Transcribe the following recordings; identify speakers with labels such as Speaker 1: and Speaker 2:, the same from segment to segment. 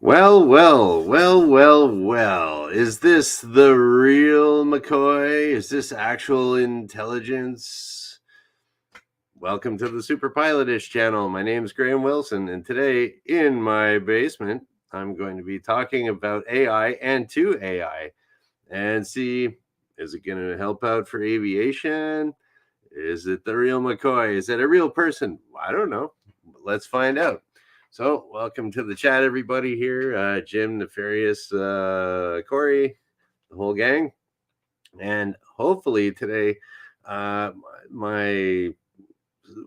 Speaker 1: Well. Is this the real McCoy? Is this actual intelligence? Welcome to the Super Pilotish channel. My name is Graham Wilson, and today in my basement, I'm going to be talking about AI and to AI and see, is it going to help out for aviation? Is it the real McCoy? Is it a real person? I don't know. Let's find out. So, welcome to the chat, everybody here. Jim, Nefarious, Corey, the whole gang. And hopefully today, my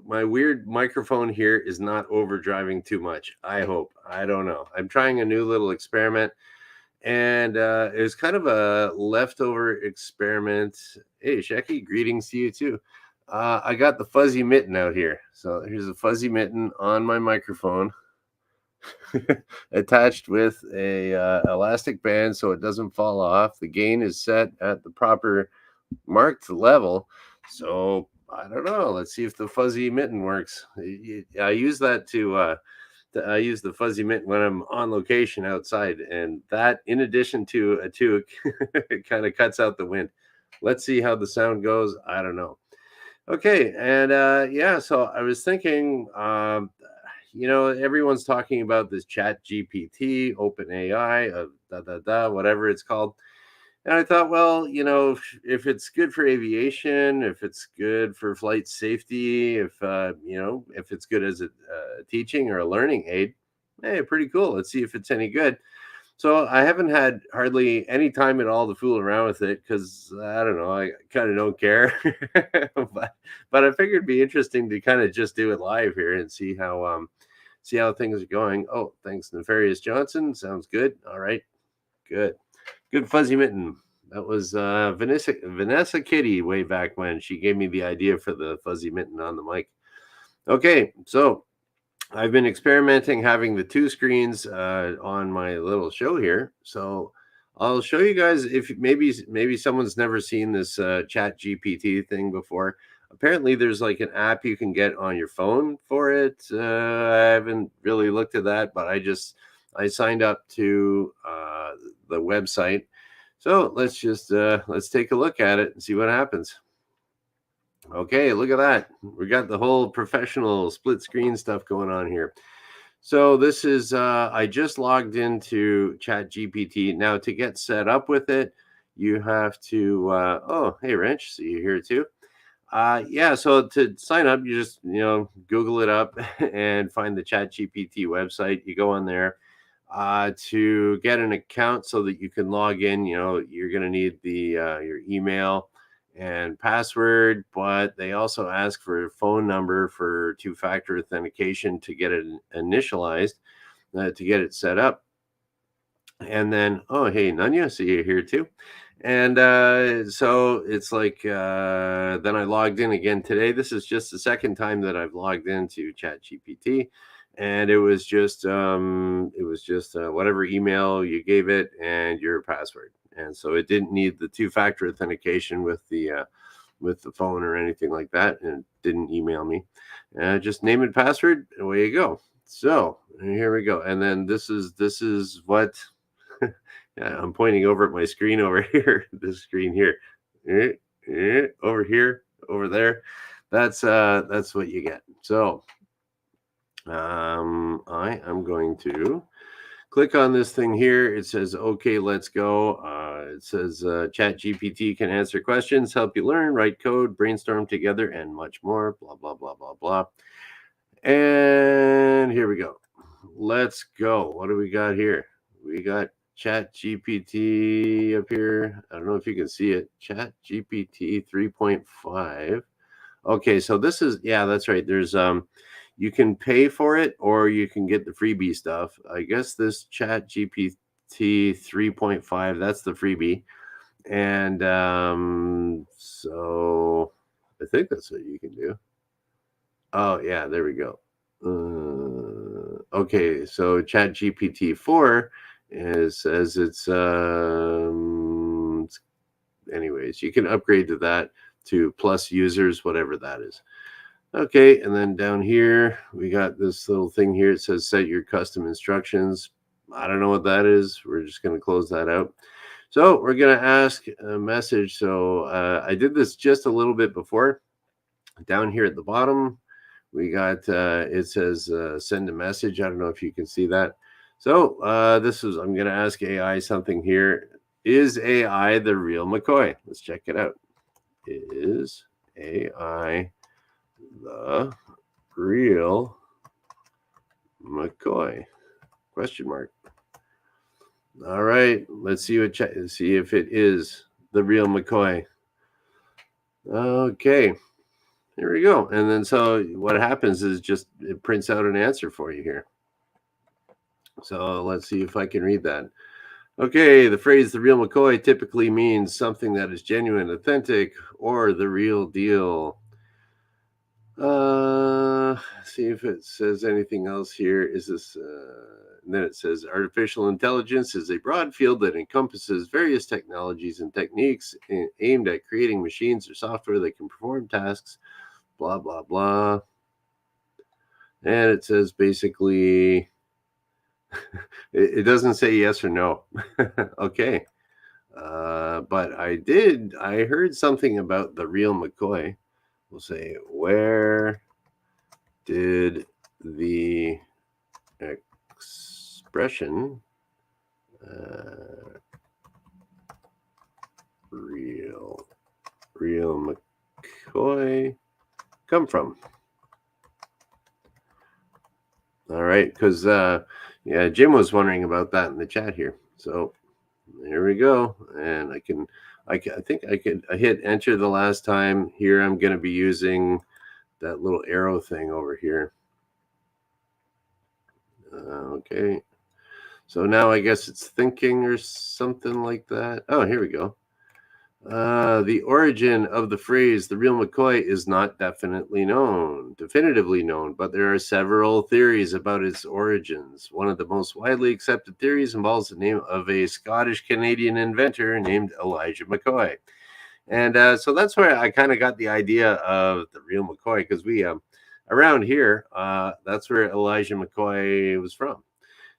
Speaker 1: my weird microphone here is not overdriving too much. I hope. I don't know. I'm trying a new little experiment, and it was kind of a leftover experiment. Hey, Shecky, greetings to you too. I got the fuzzy mitten out here. So here's a fuzzy mitten on my microphone attached with a elastic band so it doesn't fall off. The gain is set at the proper marked level. So I don't know. Let's see if the fuzzy mitten works. I use that I use the fuzzy mitten when I'm on location outside, and that, in addition to a toque, it kind of cuts out the wind. Let's see how the sound goes. I don't know. Okay, and yeah, so I was thinking, everyone's talking about this Chat GPT, Open AI, whatever it's called. And I thought, well, if it's good for aviation, if it's good for flight safety, if it's good as a teaching or a learning aid, hey, pretty cool. Let's see if it's any good. So I haven't had hardly any time at all to fool around with it because I don't know, I kind of don't care. but I figured it'd be interesting to kind of just do it live here and see how things are going. Oh, thanks, Nefarious Johnson. Sounds good. All right, good. Good fuzzy mitten. That was Vanessa Kitty way back when. She gave me the idea for the fuzzy mitten on the mic. Okay, so I've been experimenting having the two screens on my little show here. So I'll show you guys if maybe someone's never seen this Chat GPT thing before. Apparently, there's like an app you can get on your phone for it. I haven't really looked at that, but I signed up to the website. So let's take a look at it and see what happens. Okay, look at that. We got the whole professional split screen stuff going on here. So this is I just logged into ChatGPT. Now to get set up with it, you have to oh, hey Wrench, see you here too. Yeah, so to sign up, you just Google it up and find the ChatGPT website. You go on there to get an account so that you can log in. You're going to need your email and password, but they also ask for a phone number for two-factor authentication to get it initialized, to get it set up. And then, oh, hey, Nanya, see you here too. And so it's like, then I logged in again today. This is just the second time that I've logged into ChatGPT. And it was just whatever email you gave it and your password. And so it didn't need the two-factor authentication with the phone or anything like that, and it didn't email me. Just name and password, and away you go. So here we go. And then this is what yeah, I'm pointing over at my screen over here. This screen here, over here, over there. That's what you get. So I am going to click on this thing here. It says, okay, let's go. It says Chat GPT can answer questions, help you learn, write code, brainstorm together, and much more. Blah, blah, blah, blah, blah. And here we go. Let's go. What do we got here? We got Chat GPT up here. I don't know if you can see it. Chat GPT 3.5. Okay, so this is, yeah, that's right. There's you can pay for it or you can get the freebie stuff. I guess this Chat GPT 3.5, that's the freebie. And so I think that's what you can do. Oh, yeah, there we go. Okay, so Chat GPT 4 says anyways, you can upgrade to that, to plus users, whatever that is. Okay, and then down here we got this little thing here. It says set your custom instructions. I don't know what that is. We're just going to close that out. So we're going to ask a message. So I did this just a little bit before. Down here at the bottom, we got it says send a message. I don't know if you can see that. So I'm going to ask AI something here. Is AI the real McCoy? Let's check it out. Is AI the real McCoy? Question mark. All right, let's see see if it is the real McCoy. Okay, here we go. And then so what happens is just it prints out an answer for you here. So let's see if I can read that. Okay, the phrase the real McCoy typically means something that is genuine, authentic, or the real deal. See if it says anything else here. Is this and then it says artificial intelligence is a broad field that encompasses various technologies and techniques aimed at creating machines or software that can perform tasks, blah blah blah. And it says basically it doesn't say yes or no. Okay. But I heard something about the real McCoy. We'll say, where did the expression real McCoy come from? All right, because yeah, Jim was wondering about that in the chat here. So there we go, and I think I hit enter the last time. Here I'm going to be using that little arrow thing over here. Okay, so now I guess it's thinking or something like that. Oh, here we go. The origin of the phrase "the real McCoy" is not definitively known, but there are several theories about its origins. One of the most widely accepted theories involves the name of a Scottish-Canadian inventor named Elijah McCoy. And so that's where I kind of got the idea of the real McCoy, because we around here, that's where Elijah McCoy was from.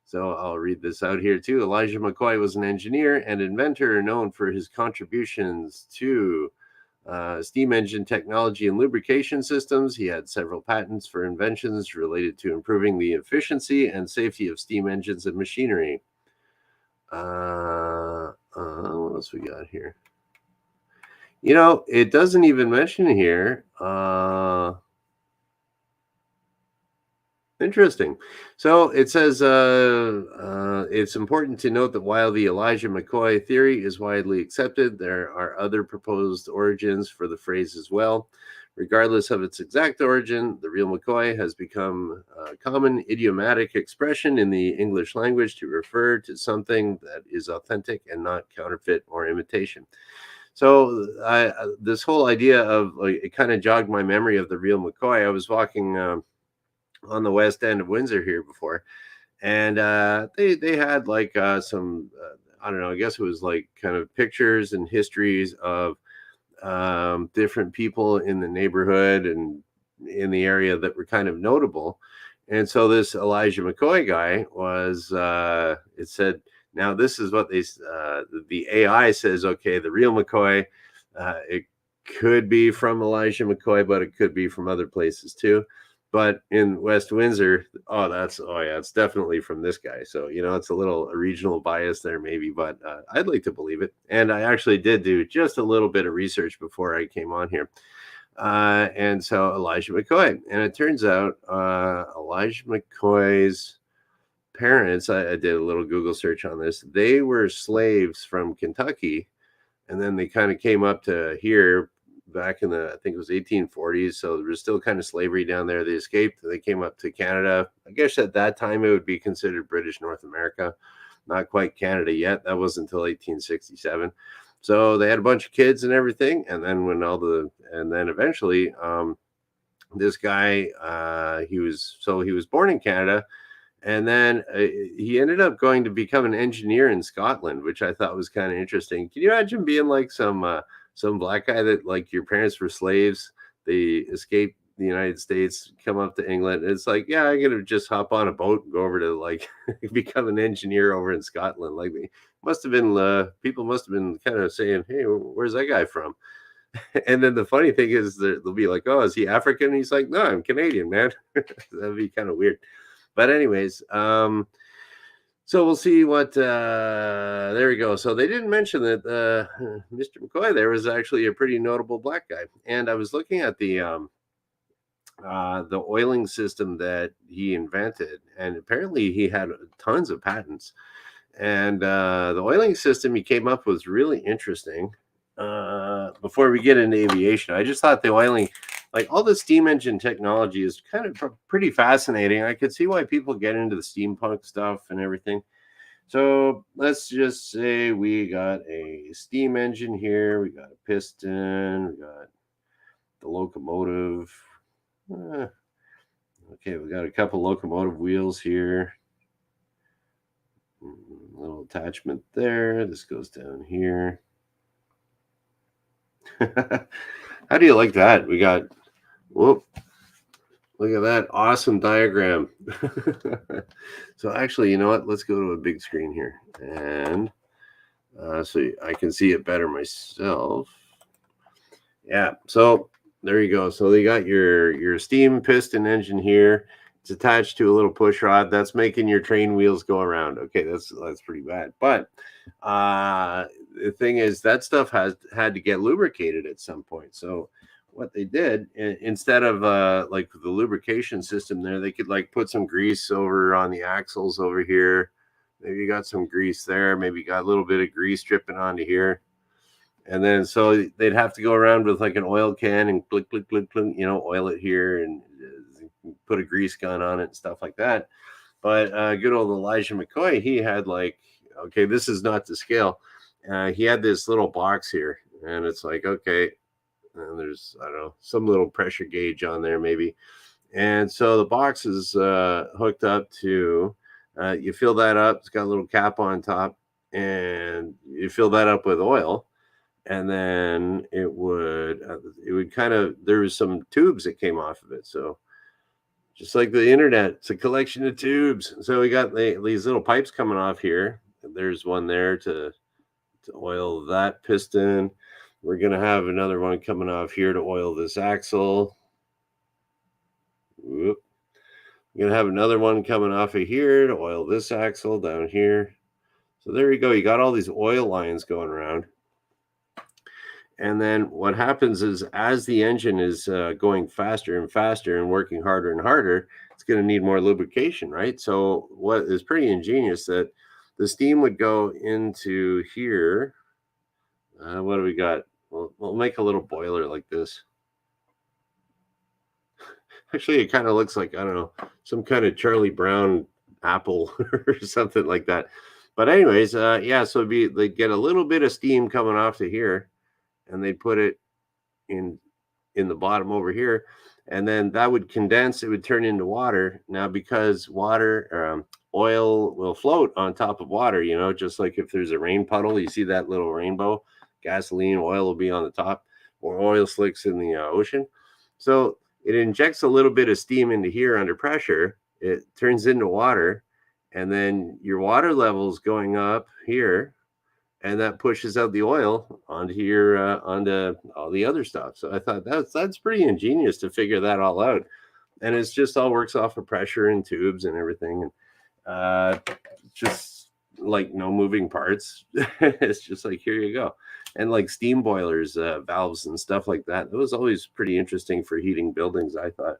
Speaker 1: So I'll read this out here too. Elijah McCoy was an engineer and inventor known for his contributions to steam engine technology and lubrication systems. He had several patents for inventions related to improving the efficiency and safety of steam engines and machinery. What else we got here? You know, it doesn't even mention here. Interesting. So it says it's important to note that while the Elijah McCoy theory is widely accepted, there are other proposed origins for the phrase as well. Regardless of its exact origin, the real McCoy has become a common idiomatic expression in the English language to refer to something that is authentic and not counterfeit or imitation. So this whole idea of like, it kind of jogged my memory of the real McCoy. I was walking on the west end of Windsor here before, and they had like some I don't know. I guess it was like kind of pictures and histories of different people in the neighborhood and in the area that were kind of notable. And so this Elijah McCoy guy was. It said, now this is what the AI says. Okay, the real McCoy. It could be from Elijah McCoy, but it could be from other places too. But in West Windsor, oh yeah, it's definitely from this guy. So it's a little regional bias there, maybe, but I'd like to believe it. And I actually did do just a little bit of research before I came on here. And so Elijah McCoy, and it turns out Elijah McCoy's parents, I did a little Google search on this. They were slaves from Kentucky, and then they kind of came up to here back in I think it was 1840s. So there was still kind of slavery down there. They escaped. They came up to Canada. I guess at that time it would be considered British North America, not quite Canada yet. That wasn't until 1867. So they had a bunch of kids and everything. And then and then eventually, this guy, he was born in Canada. And then he ended up going to become an engineer in Scotland, which I thought was kind of interesting. Can you imagine being like some black guy that like your parents were slaves? They escaped the United States, come up to England. It's like, yeah, I'm gonna just hop on a boat and go over to like become an engineer over in Scotland. Like they must have been people must have been kind of saying, "Hey, where's that guy from?" And then the funny thing is that they'll be like, "Oh, is he African?" And he's like, "No, I'm Canadian, man." That'd be kind of weird. But anyways, so we'll see what there we go. So they didn't mention that Mr. McCoy there was actually a pretty notable black guy. And I was looking at the oiling system that he invented, and apparently he had tons of patents. And the oiling system he came up with was really interesting. Before we get into aviation, I just thought the oiling, like all the steam engine technology, is kind of pretty fascinating. I could see why people get into the steampunk stuff and everything. So let's just say we got a steam engine here, we got a piston, we got the locomotive. Uh, okay, we got a couple locomotive wheels here. Little attachment there. This goes down here. How do you like that? We got, whoop, look at that awesome diagram. So actually, you know what? Let's go to a big screen here. And so I can see it better myself. Yeah, so there you go. So you got your steam piston engine here. It's attached to a little push rod that's making your train wheels go around. Okay, that's pretty bad. But the thing is that stuff has had to get lubricated at some point. So what they did, instead of like the lubrication system there, they could like put some grease over on the axles over here. Maybe you got some grease there. Maybe you got a little bit of grease dripping onto here. And then so they'd have to go around with like an oil can and click, click, click, click, oil it here and put a grease gun on it and stuff like that. But good old Elijah McCoy, he had like, okay, this is not to scale. He had this little box here, and it's like, okay, and there's, I don't know, some little pressure gauge on there maybe. And so the box is hooked up to, you fill that up, it's got a little cap on top, and you fill that up with oil. And then it would kind of, there was some tubes that came off of it. So just like the internet, it's a collection of tubes. So we got these little pipes coming off here. There's one there to oil that piston. We're going to have another one coming off here to oil this axle. Whoop. We're going to have another one coming off of here to oil this axle down here. So there you go. You got all these oil lines going around. And then what happens is as the engine is going faster and faster and working harder and harder, it's going to need more lubrication, right? So what is pretty ingenious that the steam would go into here. What do we got? We'll make a little boiler like this. Actually, it kind of looks like, I don't know, some kind of Charlie Brown apple or something like that. But anyways, yeah, so they get a little bit of steam coming off to here, and they put it in the bottom over here, and then that would condense, it would turn into water. Now because water oil will float on top of water, just like if there's a rain puddle, you see that little rainbow, gasoline, oil will be on the top, or oil slicks in the ocean. So it injects a little bit of steam into here under pressure, it turns into water, and then your water level's going up here, and that pushes out the oil onto onto all the other stuff. So I thought that's pretty ingenious to figure that all out, and it's just all works off of pressure and tubes and everything, and just like no moving parts. It's just like, here you go. And like steam boilers, valves and stuff like that. It was always pretty interesting for heating buildings, I thought.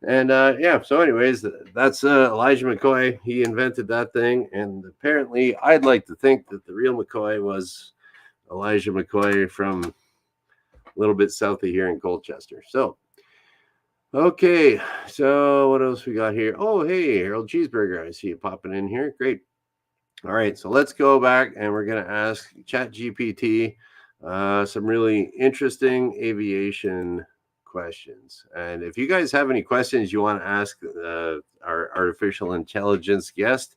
Speaker 1: And yeah, so anyways, that's Elijah McCoy. He invented that thing, and apparently I'd like to think that the real McCoy was Elijah McCoy from a little bit south of here in Colchester. So okay, so what else we got here? Oh, hey, Harold Cheeseburger, I see you popping in here. Great. All right, so let's go back and we're going to ask ChatGPT some really interesting aviation questions. And if you guys have any questions you want to ask our artificial intelligence guest,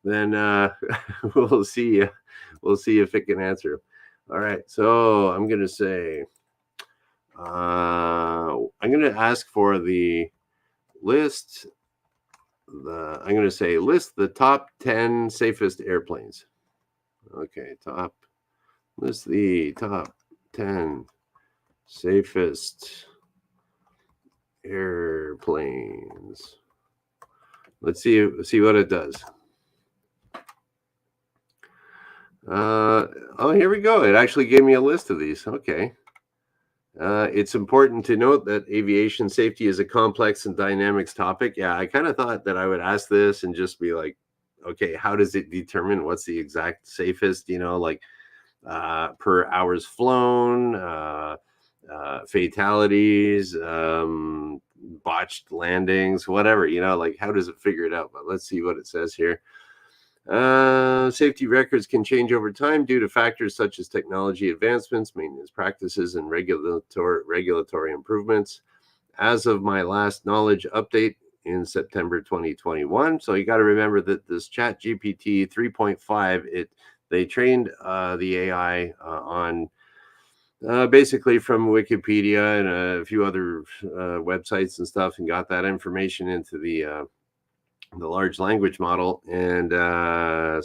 Speaker 1: then we'll see if it can answer. All right, so I'm going to say, I'm going to ask for the list. I'm going to say list the top 10 safest airplanes. Okay, list the top 10 safest airplanes. Let's see what it does. Oh, here we go. It actually gave me a list of these. Okay. It's important to note that aviation safety is a complex and dynamic topic. Yeah, I kind of thought that I would ask this and just be like, okay, how does it determine what's the exact safest, like per hours flown, fatalities, botched landings, whatever, like how does it figure it out? But let's see what it says here. Safety records can change over time due to factors such as technology advancements, maintenance practices, and regulatory improvements. As of my last knowledge update in September 2021, so you got to remember that this ChatGPT 3.5, they trained the AI on basically from Wikipedia and a few other websites and stuff, and got that information into the large language model, and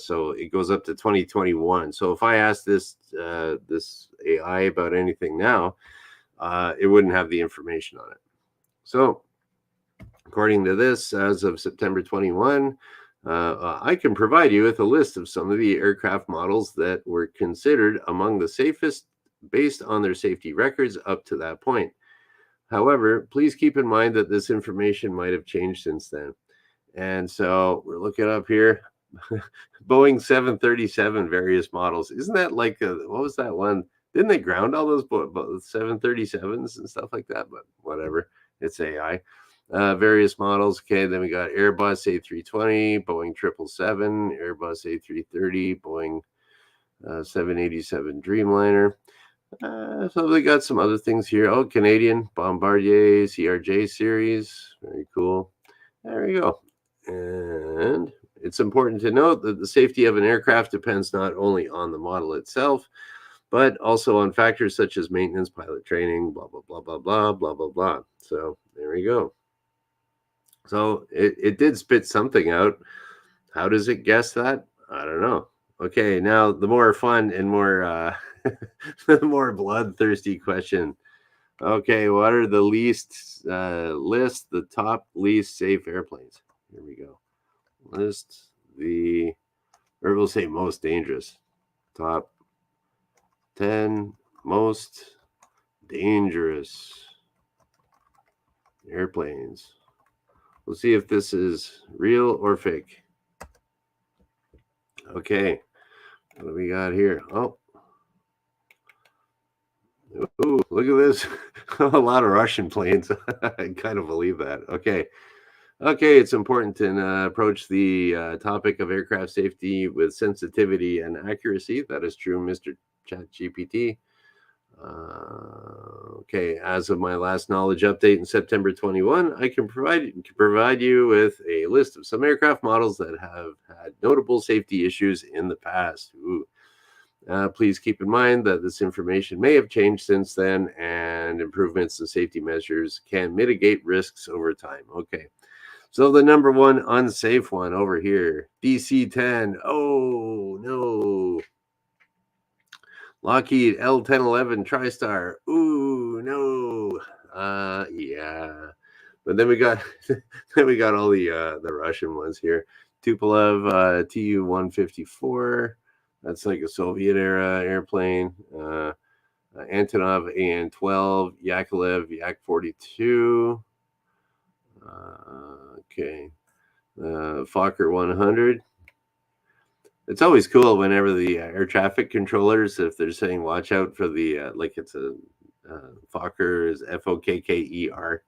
Speaker 1: so it goes up to 2021. So if I ask this AI about anything now, it wouldn't have the information on it. So according to this, as of September 21, I can provide you with a list of some of the aircraft models that were considered among the safest based on their safety records up to that point. However, please keep in mind that this information might have changed since then. And so we're looking up here. Boeing 737 various models. Isn't that like what was that one? Didn't they ground all those 737s and stuff like that? But whatever, it's AI. Various models. Okay, then we got Airbus A320, Boeing 777, Airbus A330, Boeing 787 Dreamliner. So they got some other things here. Oh, Canadian Bombardier CRJ series. Very cool. There you go. And it's important to note that the safety of an aircraft depends not only on the model itself, but also on factors such as maintenance, pilot training, blah, blah, blah, blah, blah, blah, blah, blah. So there we go. So it did spit something out. How does it guess that? I don't know. Okay, now the more fun and more the more bloodthirsty question. Okay, what are the list the top least safe airplanes? Here we go. List or we'll say most dangerous. Top 10 most dangerous airplanes. We'll see if this is real or fake. Okay, what do we got here? Oh, ooh, look at this. A lot of Russian planes. I kind of believe that. Okay. Okay, it's important to approach the topic of aircraft safety with sensitivity and accuracy. That is true, Mr. ChatGPT. Okay, as of my last knowledge update in September 21, I can provide you with a list of some aircraft models that have had notable safety issues in the past. Please keep in mind that this information may have changed since then, and improvements in safety measures can mitigate risks over time. Okay. So the number one unsafe one over here, DC-10. Oh, no. Lockheed L-1011 TriStar. Ooh, no. Yeah. But then we got all the Russian ones here. Tupolev Tu-154. That's like a Soviet era airplane. Antonov AN-12, Yakolev Yak-42. Okay. Fokker 100. It's always cool whenever the air traffic controllers, if they're saying watch out for the like it's a Fokker is Fokker,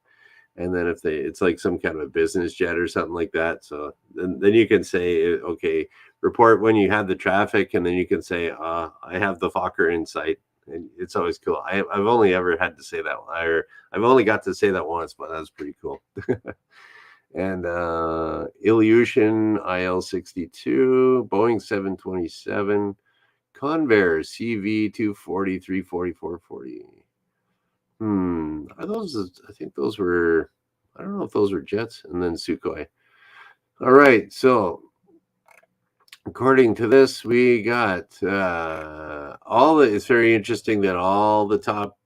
Speaker 1: and then if it's like some kind of a business jet or something like that, so then you can say okay, report when you have the traffic, and then you can say I have the Fokker in sight, and it's always cool. I've only ever had to say that, or I've only got to say that once, but that's pretty cool. And Ilyushin IL-62, Boeing 727, Convair CV 240, 340, 440. Are those? I think those were. I don't know if those were jets, and then Sukhoi. All right. So according to this, we got all the. It's very interesting that all the top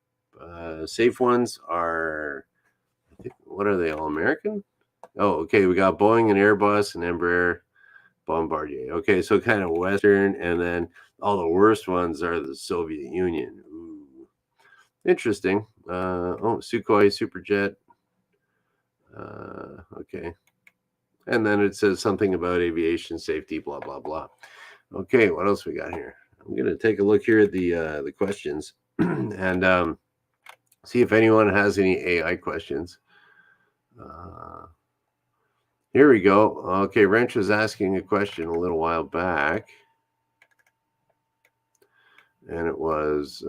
Speaker 1: safe ones are. I think, what are they? All American? Oh, okay. We got Boeing and Airbus and Embraer, Bombardier. Okay, so kind of Western, and then all the worst ones are the Soviet Union. Ooh, interesting. Oh, Sukhoi Superjet. Okay, and then it says something about aviation safety. Blah blah blah. Okay, what else we got here? I'm gonna take a look here at the questions and see if anyone has any AI questions. Uh, Here we go. Okay, Wrench was asking a question a little while back, and it was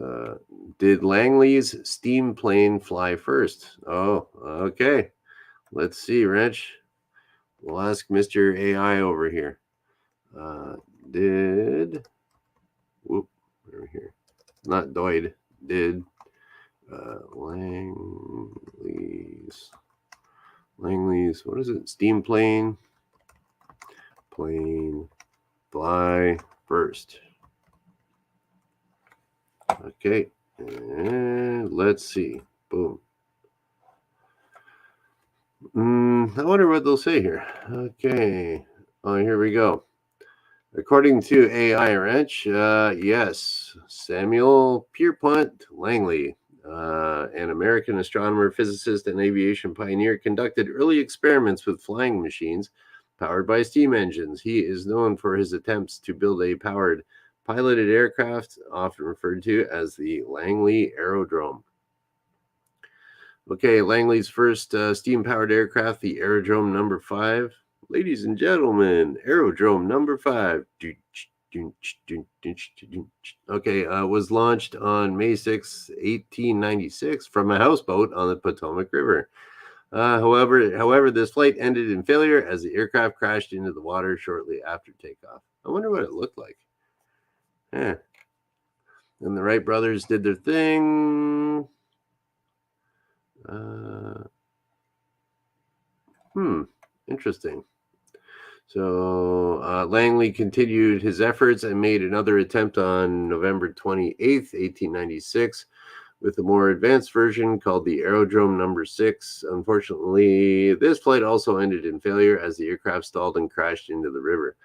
Speaker 1: did Langley's steam plane fly first? Oh, okay. Let's see, Wrench. We'll ask Mr. AI over here. Uh, did, whoop, over here, not Doyd, did Langley's, what is it? Steam plane fly first. Okay, and let's see. Boom. I wonder what they'll say here. Okay. Oh, here we go. According to AI Wrench, yes, Samuel Pierpont Langley, an American astronomer, physicist, and aviation pioneer, conducted early experiments with flying machines powered by steam engines. He is known for his attempts to build a powered piloted aircraft, often referred to as the Langley Aerodrome. Okay, Langley's first steam-powered aircraft, the Aerodrome Number 5. Ladies and gentlemen, Aerodrome Number 5. Okay, was launched on May 6, 1896 from a houseboat on the Potomac River. However, this flight ended in failure as the aircraft crashed into the water shortly after takeoff. I wonder what it looked like. Yeah. And the Wright brothers did their thing. Interesting. So Langley continued his efforts and made another attempt on November 28th, 1896, with a more advanced version called the Aerodrome Number 6. Unfortunately, this flight also ended in failure as the aircraft stalled and crashed into the river.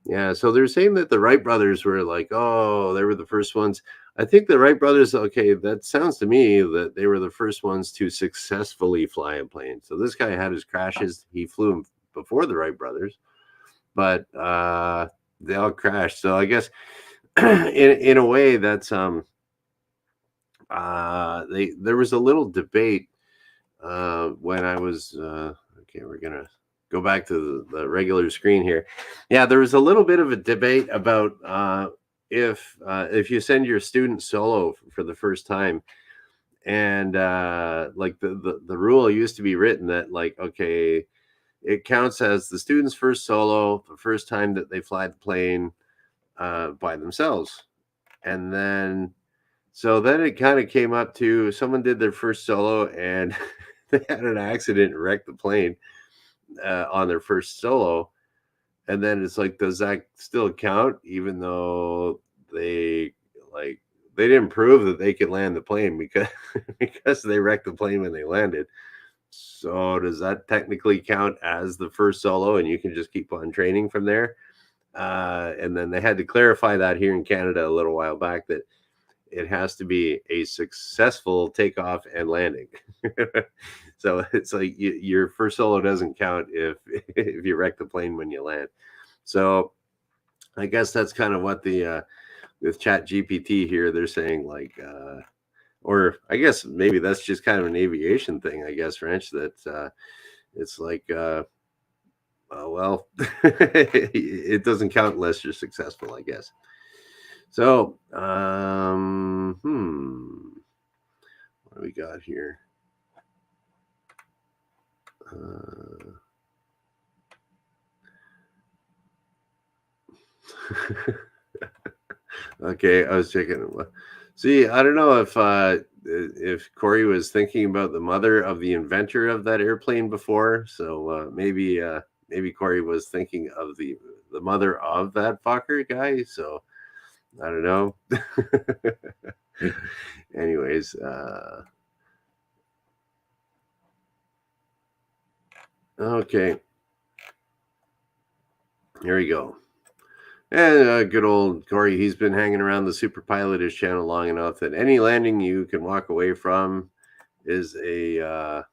Speaker 1: Yeah, so they're saying that the Wright brothers were like, oh, they were the first ones. I think the Wright brothers, okay, that sounds to me that they were the first ones to successfully fly a plane. So this guy had his crashes. He flew them before the Wright brothers, but they all crashed. So I guess in a way that's there was a little debate when I was okay. We're gonna go back to the regular screen here. Yeah, there was a little bit of a debate about if you send your student solo for the first time, and like the rule used to be written that like okay, it counts as the student's first solo, the first time that they fly the plane by themselves, and then so then it kind of came up to someone did their first solo and they had an accident and wrecked the plane on their first solo. And then it's like, does that still count? Even though they like they didn't prove that they could land the plane because because they wrecked the plane when they landed. So does that technically count as the first solo and you can just keep on training from there? And then they had to clarify that here in Canada a little while back that it has to be a successful takeoff and landing. So it's like your first solo doesn't count if you wreck the plane when you land. So I guess that's kind of what the with ChatGPT here they're saying like or I guess maybe that's just kind of an aviation thing. I guess French that it's like well it doesn't count unless you're successful. I guess. So what do we got here? Okay, I was checking. See, I don't know if Corey was thinking about the mother of the inventor of that airplane before. So maybe Corey was thinking of the mother of that Fokker guy. So I don't know. Anyways, okay, here we go. And good old Corey, he's been hanging around the Super Pilotish channel long enough that any landing you can walk away from is a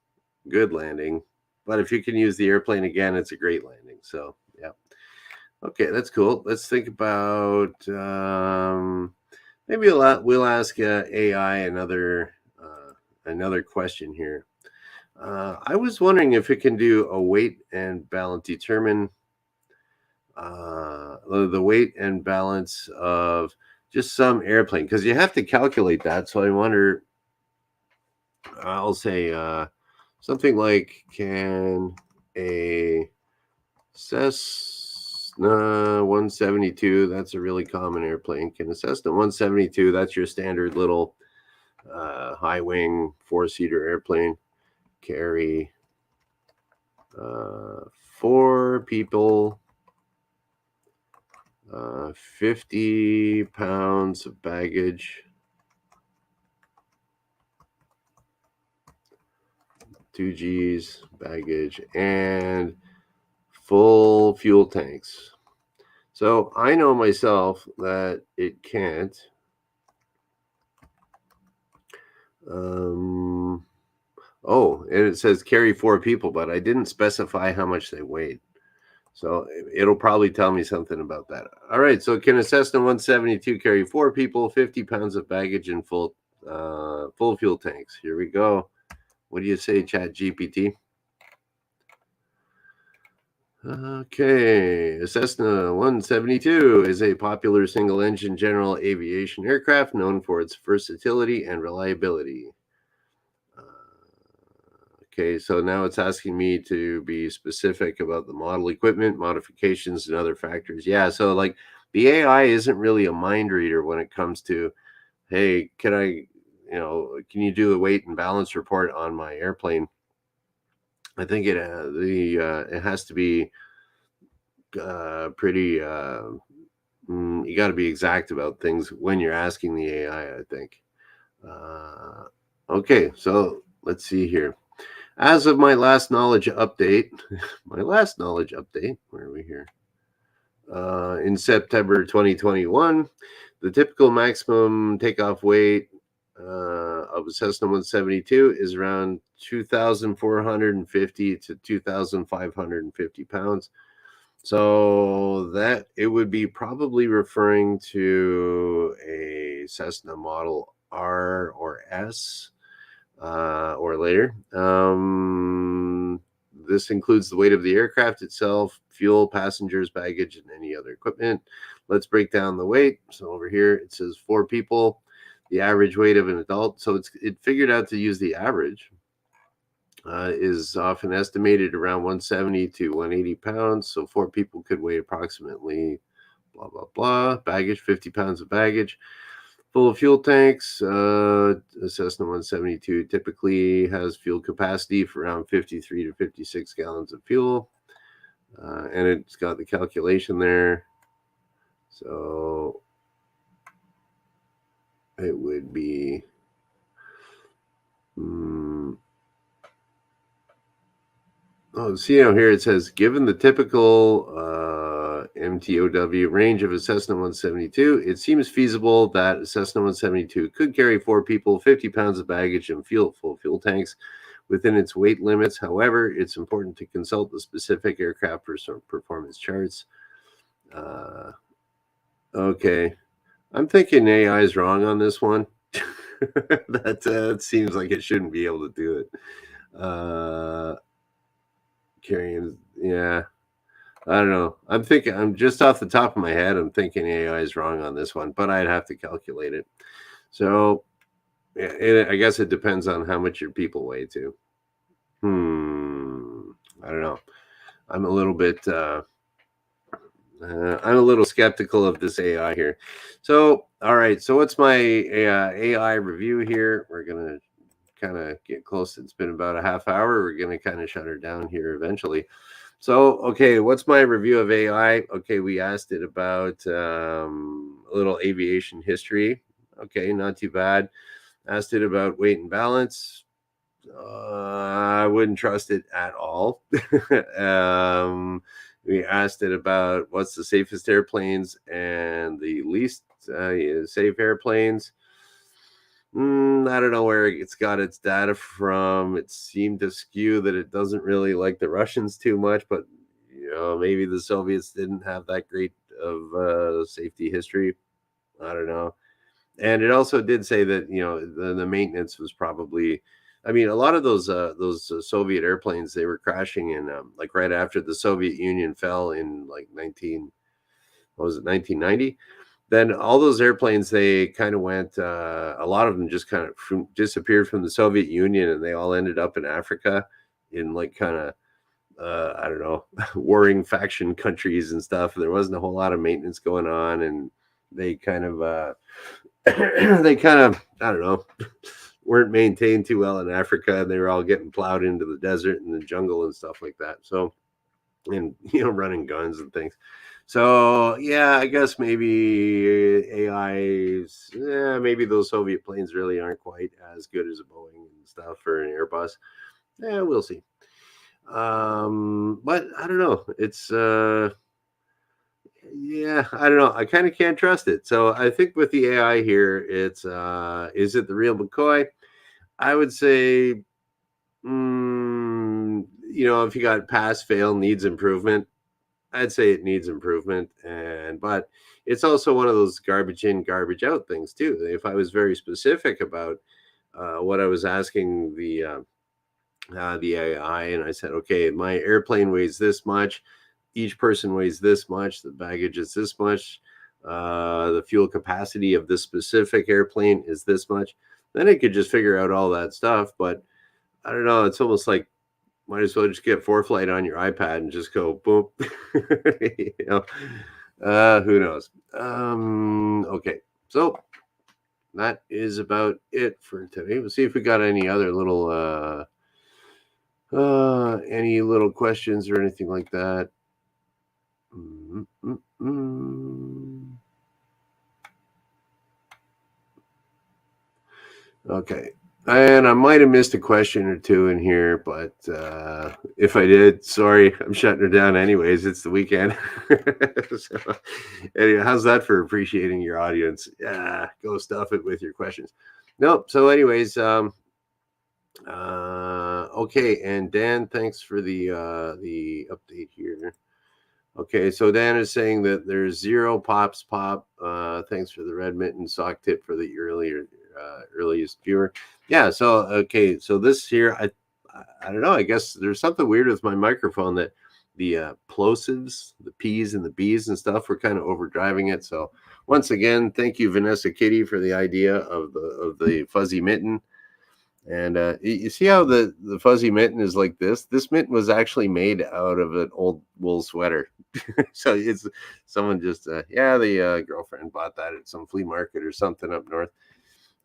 Speaker 1: good landing. But if you can use the airplane again, it's a great landing. So, yeah. Okay, that's cool. Let's think about maybe we'll ask AI another question here. I was wondering if it can do a weight and balance, determine the weight and balance of just some airplane because you have to calculate that. So I wonder, I'll say something like, can a Cessna 172, that's a really common airplane. Can a Cessna 172, that's your standard little high wing four-seater airplane, carry four people, 50 pounds of baggage, 2 Gs baggage, and full fuel tanks. So I know myself that it can't. Oh, and it says carry four people, but I didn't specify how much they weighed. So it'll probably tell me something about that. All right. So can a Cessna 172 carry four people, 50 pounds of baggage, and full fuel tanks? Here we go. What do you say, ChatGPT? Okay, a Cessna 172 is a popular single-engine general aviation aircraft known for its versatility and reliability. Okay, so now it's asking me to be specific about the model, equipment, modifications, and other factors. Yeah, so like the AI isn't really a mind reader when it comes to, hey, can you do a weight and balance report on my airplane? I think it has to be pretty. You got to be exact about things when you're asking the AI. I think. Uh, okay, so let's see here. As of my last knowledge update, where are we here? In September 2021, the typical maximum takeoff weight of a Cessna 172 is around 2,450 to 2,550 pounds. So that it would be probably referring to a Cessna Model R or S or later. This includes the weight of the aircraft itself, fuel, passengers, baggage, and any other equipment. Let's break down the weight. So over here it says four people, the average weight of an adult. So it figured out to use the average. Is often estimated around 170 to 180 pounds. So four people could weigh approximately blah, blah, blah. Baggage, 50 pounds of baggage. Full of fuel tanks. A Cessna 172 typically has fuel capacity for around 53 to 56 gallons of fuel. And it's got the calculation there. So it would be. Oh, see now here it says, given the typical MTOW range of a Cessna 172, it seems feasible that a Cessna 172 could carry four people, 50 pounds of baggage, and full fuel tanks within its weight limits. However, it's important to consult the specific aircraft performance charts. Okay, I'm thinking AI is wrong on this one. That seems like it shouldn't be able to do it. Carrying, yeah. I don't know. I'm just off the top of my head. I'm thinking AI is wrong on this one, but I'd have to calculate it. So, yeah, I guess it depends on how much your people weigh too. I don't know. I'm a little bit. I'm a little skeptical of this AI here. So, all right. So, what's my AI review here? We're gonna kind of get close. It's been about a half hour. We're gonna kind of shut her down here eventually. So, okay, what's my review of AI? Okay, we asked it about a little aviation history. Okay, not too bad. Asked it about weight and balance. I wouldn't trust it at all. um, we asked it about what's the safest airplanes and the least safe airplanes. I don't know where it's got its data from. It seemed to skew that it doesn't really like the Russians too much, but maybe the Soviets didn't have that great of safety history. I don't know. And it also did say that the maintenance was probably, I mean, a lot of those Soviet airplanes, they were crashing in like right after the Soviet Union fell in like 19, what was it, 1990. Then all those airplanes, they kind of went, a lot of them just kind of disappeared from the Soviet Union, and they all ended up in Africa in like kind of I don't know, warring faction countries and stuff. There wasn't a whole lot of maintenance going on, and they kind of they kind of, I don't know, weren't maintained too well in Africa, and they were all getting plowed into the desert and the jungle and stuff like that. So, and running guns and things. So yeah, I guess maybe AI's, maybe those Soviet planes really aren't quite as good as a Boeing and stuff or an Airbus. Yeah, we'll see. But I don't know. It's yeah, I don't know. I kind of can't trust it. So I think with the AI here, it's is it the real McCoy? I would say, if you got pass, fail, needs improvement, I'd say it needs improvement. But it's also one of those garbage in, garbage out things too. If I was very specific about what I was asking the AI, and I said, okay, my airplane weighs this much, each person weighs this much, the baggage is this much, the fuel capacity of this specific airplane is this much. Then it could just figure out all that stuff. But I don't know. It's almost like might as well just get ForeFlight on your iPad and just go boom. you know, who knows? Okay, so that is about it for today. We'll see if we got any other little any little questions or anything like that. Mm-mm-mm. Okay. And I might have missed a question or two in here, but if I did, sorry, I'm shutting her down anyways. It's the weekend. So, anyway, how's that for appreciating your audience? Yeah, go stuff it with your questions. Nope. So, anyways, okay. And Dan, thanks for the update here. Okay, so Dan is saying that there's zero pops pop. Thanks for the red mitten sock tip for the earliest viewer. Yeah, so okay, so this here, I don't know. I guess there's something weird with my microphone that the plosives, the P's and the B's and stuff, were kind of overdriving it. So once again, thank you, Vanessa Kitty, for the idea of the fuzzy mitten. And you see how the fuzzy mitten is like this? This mitten was actually made out of an old wool sweater. So it's someone just the girlfriend bought that at some flea market or something up north,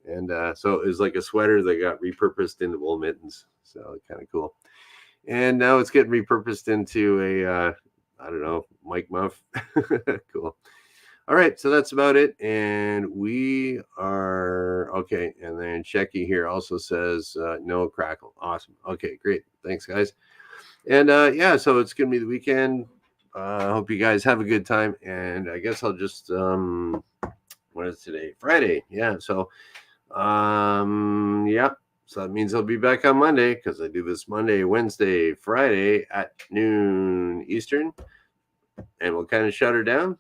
Speaker 1: and so it was like a sweater that got repurposed into wool mittens. So kind of cool. And now it's getting repurposed into a I don't know, Mike Muff. Cool. All right, so that's about it. And we are okay. And then Shecky here also says no crackle. Awesome. Okay, great. Thanks, guys. And yeah, so it's gonna be the weekend. I hope you guys have a good time. And I guess I'll just what is today? Friday. Yeah. So yeah. So that means I'll be back on Monday because I do this Monday, Wednesday, Friday at noon Eastern. And we'll kind of shut her down.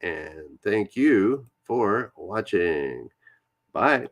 Speaker 1: And thank you for watching. Bye.